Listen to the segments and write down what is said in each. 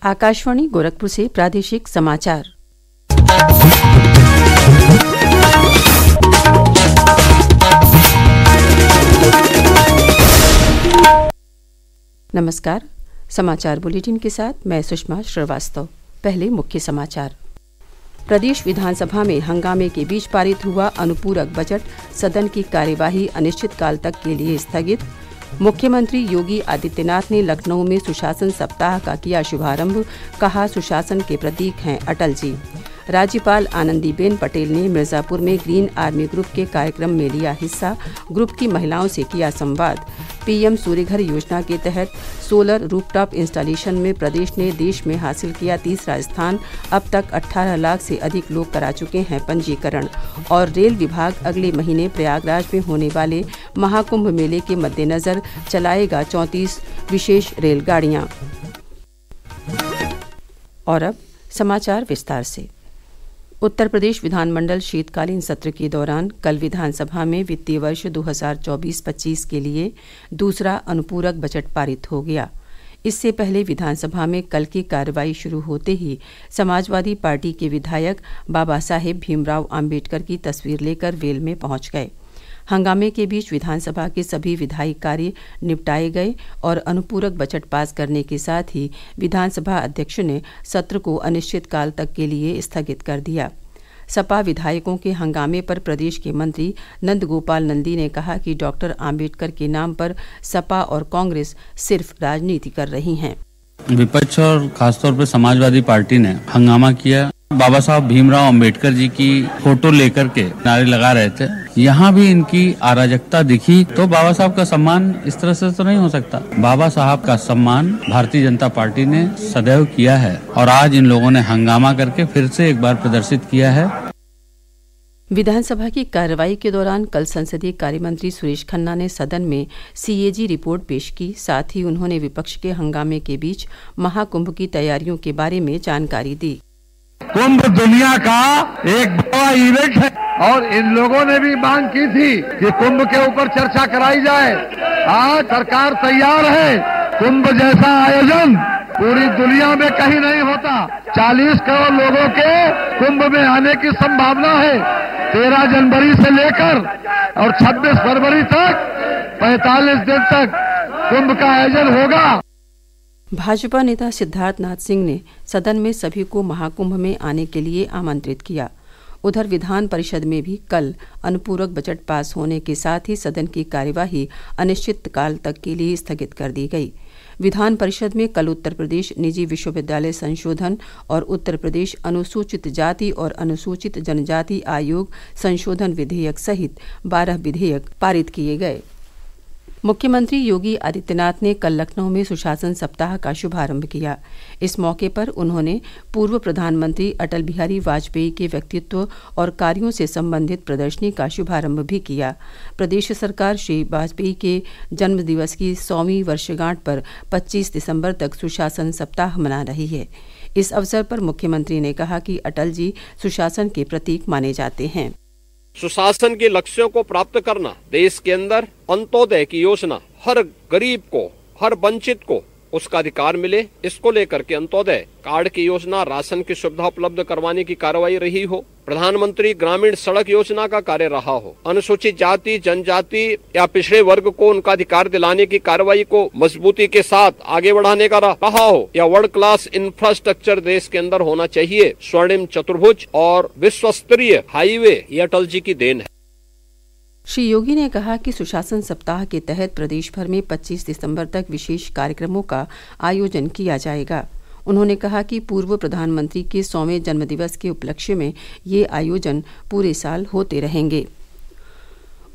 आकाशवाणी गोरखपुर से प्रादेशिक समाचार। नमस्कार। समाचार बुलेटिन के साथ मैं सुषमा श्रीवास्तव। पहले मुख्य समाचार। प्रदेश विधानसभा में हंगामे के बीच पारित हुआ अनुपूरक बजट, सदन की कार्यवाही अनिश्चितकाल तक के लिए स्थगित। मुख्यमंत्री योगी आदित्यनाथ ने लखनऊ में सुशासन सप्ताह का किया शुभारंभ, कहा सुशासन के प्रतीक हैं अटल जी। राज्यपाल आनंदीबेन पटेल ने मिर्जापुर में ग्रीन आर्मी ग्रुप के कार्यक्रम में लिया हिस्सा, ग्रुप की महिलाओं से किया संवाद। पीएम सूर्यघर योजना के तहत सोलर रूफटॉप इंस्टॉलेशन में प्रदेश ने देश में हासिल किया तीसरा स्थान, अब तक 18 लाख से अधिक लोग करा चुके हैं पंजीकरण। और रेल विभाग अगले महीने प्रयागराज में होने वाले महाकुंभ मेले के मद्देनजर चलाएगा 34 विशेष रेलगाड़ियां। और अब समाचार विस्तार से। उत्तर प्रदेश विधानमंडल शीतकालीन सत्र के दौरान कल विधानसभा में वित्तीय वर्ष 2024-25 के लिए दूसरा अनुपूरक बजट पारित हो गया। इससे पहले विधानसभा में कल की कार्रवाई शुरू होते ही समाजवादी पार्टी के विधायक बाबा साहेब भीमराव आम्बेडकर की तस्वीर लेकर वेल में पहुंच गए। हंगामे के बीच विधानसभा के सभी विधायी कार्य निपटाए गए और अनुपूरक बजट पास करने के साथ ही विधानसभा अध्यक्ष ने सत्र को अनिश्चितकाल तक के लिए स्थगित कर दिया। सपा विधायकों के हंगामे पर प्रदेश के मंत्री नंद गोपाल नंदी ने कहा कि डॉक्टर आम्बेडकर के नाम पर सपा और कांग्रेस सिर्फ राजनीति कर रही हैं। विपक्ष और खासतौर पर समाजवादी पार्टी ने हंगामा किया। बाबा साहब भीमराव अंबेडकर जी की फोटो लेकर के नारे लगा रहे थे। यहाँ भी इनकी अराजकता दिखी तो बाबा साहब का सम्मान इस तरह से तो नहीं हो सकता। बाबा साहब का सम्मान भारतीय जनता पार्टी ने सदैव किया है और आज इन लोगों ने हंगामा करके फिर से एक बार प्रदर्शित किया है। विधानसभा की कार्रवाई के दौरान कल संसदीय कार्य मंत्री सुरेश खन्ना ने सदन में सीएजी रिपोर्ट पेश की। साथ ही उन्होंने विपक्ष के हंगामे के बीच महाकुंभ की तैयारियों के बारे में जानकारी दी। कुंभ दुनिया का एक बड़ा इवेंट है और इन लोगों ने भी मांग की थी कि कुंभ के ऊपर चर्चा कराई जाए। आज सरकार तैयार है। कुंभ जैसा आयोजन पूरी दुनिया में कहीं नहीं होता। 40 करोड़ लोगों के कुंभ में आने की संभावना है। 13 जनवरी से लेकर और 26 फरवरी तक 45 दिन तक कुंभ का आयोजन होगा। भाजपा नेता सिद्धार्थ नाथ सिंह ने सदन में सभी को महाकुंभ में आने के लिए आमंत्रित किया। उधर विधान परिषद में भी कल अनुपूरक बजट पास होने के साथ ही सदन की कार्यवाही अनिश्चितकाल तक के लिए स्थगित कर दी गई। विधान परिषद में कल उत्तर प्रदेश निजी विश्वविद्यालय संशोधन और उत्तर प्रदेश अनुसूचित जाति और अनुसूचित जनजाति आयोग संशोधन विधेयक सहित 12 विधेयक पारित किए गए। मुख्यमंत्री योगी आदित्यनाथ ने कल लखनऊ में सुशासन सप्ताह का शुभारंभ किया। इस मौके पर उन्होंने पूर्व प्रधानमंत्री अटल बिहारी वाजपेयी के व्यक्तित्व और कार्यों से संबंधित प्रदर्शनी का शुभारंभ भी किया। प्रदेश सरकार श्री वाजपेयी के जन्म दिवस की 100वीं वर्षगांठ पर 25 दिसंबर तक सुशासन सप्ताह मना रही है। इस अवसर पर मुख्यमंत्री ने कहा कि अटल जी सुशासन के प्रतीक माने जाते हैं। सुशासन के लक्ष्यों को प्राप्त करना, देश के अंदर अंत्योदय की योजना, हर गरीब को, हर वंचित को उसका अधिकार मिले, इसको लेकर के अंत्योदय कार्ड की योजना, राशन की सुविधा उपलब्ध करवाने की कार्रवाई रही हो, प्रधानमंत्री ग्रामीण सड़क योजना का कार्य रहा हो, अनुसूचित जाति जनजाति या पिछड़े वर्ग को उनका अधिकार दिलाने की कार्रवाई को मजबूती के साथ आगे बढ़ाने का रहा हो, या वर्ल्ड क्लास इंफ्रास्ट्रक्चर देश के अंदर होना चाहिए, स्वर्णिम चतुर्भुज और विश्व स्तरीय हाईवे, ये अटल जी की देन है। श्री योगी ने कहा कि सुशासन सप्ताह के तहत प्रदेश भर में 25 दिसंबर तक विशेष कार्यक्रमों का आयोजन किया जाएगा। उन्होंने कहा कि पूर्व प्रधानमंत्री के 100वें जन्मदिवस के उपलक्ष्य में ये आयोजन पूरे साल होते रहेंगे।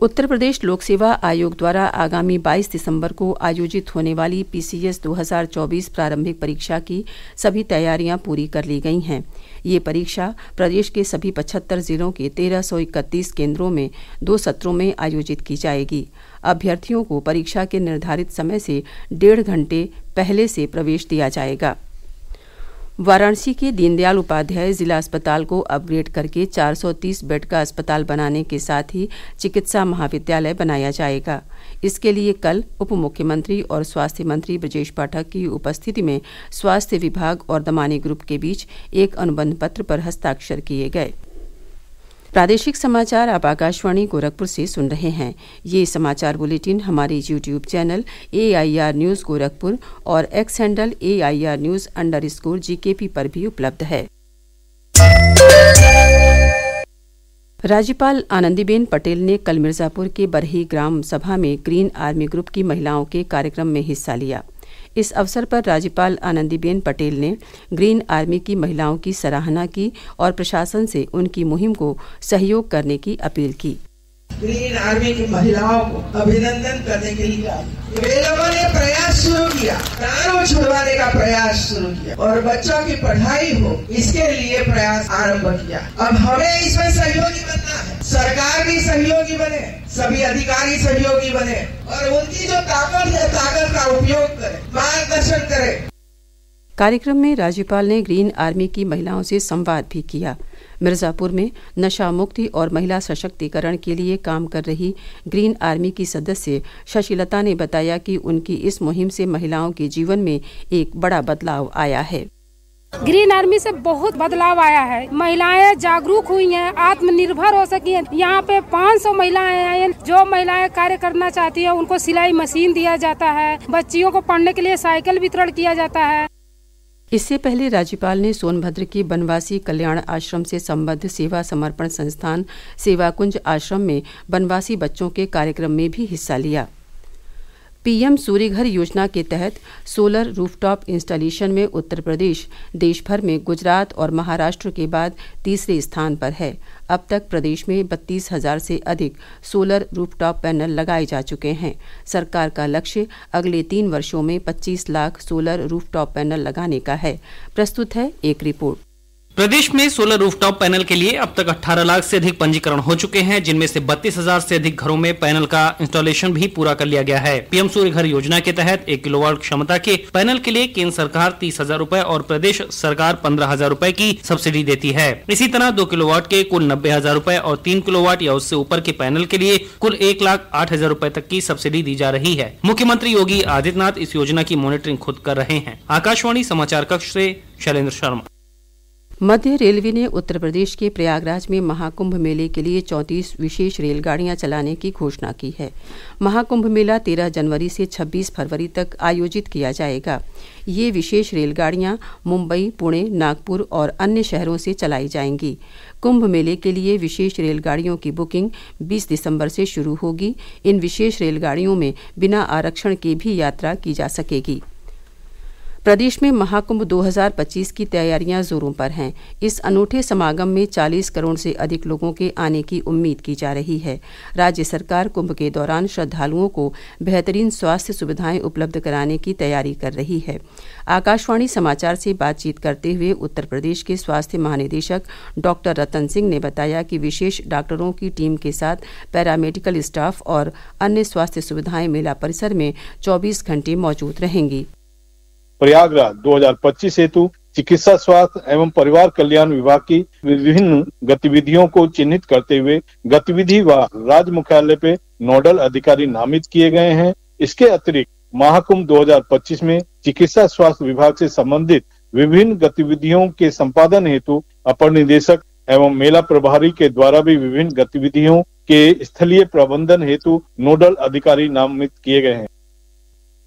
उत्तर प्रदेश लोक सेवा आयोग द्वारा आगामी 22 दिसंबर को आयोजित होने वाली पीसीएस 2024 प्रारंभिक परीक्षा की सभी तैयारियां पूरी कर ली गई हैं। ये परीक्षा प्रदेश के सभी 75 जिलों के 1331 केंद्रों में 2 सत्रों में आयोजित की जाएगी। अभ्यर्थियों को परीक्षा के निर्धारित समय से 1.5 घंटे पहले से प्रवेश दिया जाएगा। वाराणसी के दीनदयाल उपाध्याय जिला अस्पताल को अपग्रेड करके 430 बेड का अस्पताल बनाने के साथ ही चिकित्सा महाविद्यालय बनाया जाएगा। इसके लिए कल उप मुख्यमंत्री और स्वास्थ्य मंत्री ब्रजेश पाठक की उपस्थिति में स्वास्थ्य विभाग और दमानी ग्रुप के बीच एक अनुबंध पत्र पर हस्ताक्षर किए गए। प्रादेशिक समाचार आप आकाशवाणी गोरखपुर से सुन रहे हैं। ये समाचार बुलेटिन हमारे YouTube channel AIR news Gorakhpur और एक्स हैंडल AIR न्यूज़_GKP पर भी उपलब्ध है। राज्यपाल आनंदीबेन पटेल ने कल मिर्जापुर के बरही ग्राम सभा में ग्रीन आर्मी ग्रुप की महिलाओं के कार्यक्रम में हिस्सा लिया। इस अवसर पर राज्यपाल आनंदीबेन पटेल ने ग्रीन आर्मी की महिलाओं की सराहना की और प्रशासन से उनकी मुहिम को सहयोग करने की अपील की। ग्रीन आर्मी की महिलाओं को अभिनंदन करने के लिए वे लोगों ने प्रयास शुरू किया, प्राणों छुड़वाने का प्रयास शुरू किया और बच्चों की पढ़ाई हो इसके लिए प्रयास आरंभ किया। अब हमें इसमें सहयोगी बनना है, सरकार भी सहयोगी बने, सभी अधिकारी सहयोगी बने और उनकी जो ताकत है ताकत का उपयोग करें, मार्गदर्शन करें। कार्यक्रम में राज्यपाल ने ग्रीन आर्मी की महिलाओं से संवाद भी किया। मिर्जापुर में नशा मुक्ति और महिला सशक्तिकरण के लिए काम कर रही ग्रीन आर्मी की सदस्य शशिलता ने बताया कि उनकी इस मुहिम से महिलाओं के जीवन में एक बड़ा बदलाव आया है। ग्रीन आर्मी से बहुत बदलाव आया है। महिलाएं जागरूक हुई हैं, आत्मनिर्भर हो सकी हैं। यहाँ पे 500 महिलाएं आई हैं। जो महिलाएं कार्य करना चाहती हैं उनको सिलाई मशीन दिया जाता है, बच्चियों को पढ़ने के लिए साइकिल वितरण किया जाता है। इससे पहले राज्यपाल ने सोनभद्र के बनवासी कल्याण आश्रम से संबद्ध सेवा समर्पण संस्थान सेवाकुंज आश्रम में बनवासी बच्चों के कार्यक्रम में भी हिस्सा लिया। पीएम सूर्यघर योजना के तहत सोलर रूफटॉप इंस्टॉलेशन में उत्तर प्रदेश देश भर में गुजरात और महाराष्ट्र के बाद तीसरे स्थान पर है। अब तक प्रदेश में 32,000 से अधिक सोलर रूफटॉप पैनल लगाए जा चुके हैं। सरकार का लक्ष्य अगले 3 वर्षों में 25 लाख सोलर रूफटॉप पैनल लगाने का है। प्रस्तुत है एक रिपोर्ट। प्रदेश में सोलर रूफटॉप पैनल के लिए अब तक 18 लाख से अधिक पंजीकरण हो चुके हैं, जिनमें से 32,000 से अधिक घरों में पैनल का इंस्टॉलेशन भी पूरा कर लिया गया है। पीएम सूर्यघर योजना के तहत 1 किलोवाट क्षमता के पैनल के लिए केंद्र सरकार 30,000 रूपए और प्रदेश सरकार 15,000 रूपए की सब्सिडी देती है। इसी तरह 2 किलोवाट के कुल 90,000 रूपए और 3 किलोवाट या उससे ऊपर के पैनल के लिए कुल 1,08,000 रूपए तक की सब्सिडी दी जा रही है। मुख्यमंत्री योगी आदित्यनाथ इस योजना की मॉनिटरिंग खुद कर रहे हैं। आकाशवाणी समाचार कक्ष से शैलेंद्र शर्मा। मध्य रेलवे ने उत्तर प्रदेश के प्रयागराज में महाकुंभ मेले के लिए 34 विशेष रेलगाड़ियां चलाने की घोषणा की है। महाकुंभ मेला 13 जनवरी से 26 फरवरी तक आयोजित किया जाएगा। ये विशेष रेलगाड़ियां मुंबई, पुणे, नागपुर और अन्य शहरों से चलाई जाएंगी। कुंभ मेले के लिए विशेष रेलगाड़ियों की बुकिंग 20 दिसंबर से शुरू होगी। इन विशेष रेलगाड़ियों में बिना आरक्षण के भी यात्रा की जा सकेगी। प्रदेश में महाकुंभ 2025 की तैयारियां जोरों पर हैं। इस अनूठे समागम में 40 करोड़ से अधिक लोगों के आने की उम्मीद की जा रही है। राज्य सरकार कुंभ के दौरान श्रद्धालुओं को बेहतरीन स्वास्थ्य सुविधाएं उपलब्ध कराने की तैयारी कर रही है। आकाशवाणी समाचार से बातचीत करते हुए उत्तर प्रदेश के स्वास्थ्य महानिदेशक डॉक्टर रतन सिंह ने बताया कि विशेष डॉक्टरों की टीम के साथ पैरामेडिकल स्टाफ और अन्य स्वास्थ्य सुविधाएं मेला परिसर में 24 घंटे मौजूद रहेंगी। प्रयागराज 2025 हेतु चिकित्सा स्वास्थ्य एवं परिवार कल्याण विभाग की विभिन्न गतिविधियों को चिन्हित करते हुए गतिविधि व राज्य मुख्यालय पे नोडल अधिकारी नामित किए गए हैं। इसके अतिरिक्त महाकुंभ 2025 में चिकित्सा स्वास्थ्य विभाग से संबंधित विभिन्न गतिविधियों के संपादन हेतु अपर निदेशक एवं मेला प्रभारी के द्वारा भी विभिन्न गतिविधियों के स्थलीय प्रबंधन हेतु नोडल अधिकारी नामित किए गए हैं।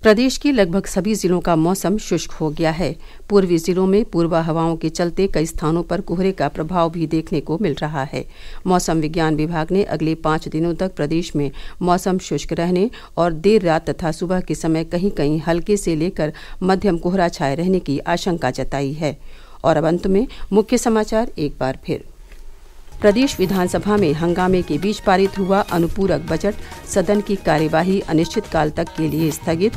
प्रदेश के लगभग सभी जिलों का मौसम शुष्क हो गया है। पूर्वी जिलों में पूर्वा हवाओं के चलते कई स्थानों पर कोहरे का प्रभाव भी देखने को मिल रहा है। मौसम विज्ञान विभाग ने अगले 5 दिनों तक प्रदेश में मौसम शुष्क रहने और देर रात तथा सुबह के समय कहीं कहीं हल्के से लेकर मध्यम कोहरा छाए रहने की आशंका जताई है। और अब अंत में मुख्य समाचार एक बार फिर। प्रदेश विधानसभा में हंगामे के बीच पारित हुआ अनुपूरक बजट, सदन की कार्यवाही अनिश्चितकाल तक के लिए स्थगित।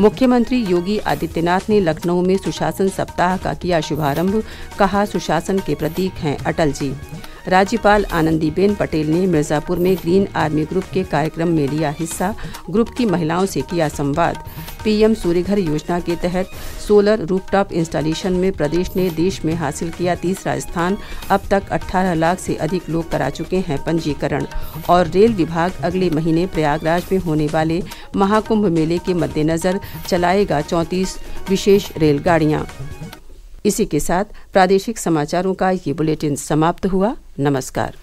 मुख्यमंत्री योगी आदित्यनाथ ने लखनऊ में सुशासन सप्ताह का किया शुभारंभ, कहा सुशासन के प्रतीक हैं अटल जी। राज्यपाल आनंदीबेन पटेल ने मिर्जापुर में ग्रीन आर्मी ग्रुप के कार्यक्रम में लिया हिस्सा, ग्रुप की महिलाओं से किया संवाद। पीएम सूर्यघर योजना के तहत सोलर रूफटॉप इंस्टॉलेशन में प्रदेश ने देश में हासिल किया तीसरा स्थान। अब तक 18 लाख से अधिक लोग करा चुके हैं पंजीकरण। और रेल विभाग अगले महीने प्रयागराज में होने वाले महाकुंभ मेले के मद्देनजर चलाएगा 34 विशेष रेलगाड़ियां। इसी के साथ प्रादेशिक समाचारों का ये बुलेटिन समाप्त हुआ। नमस्कार।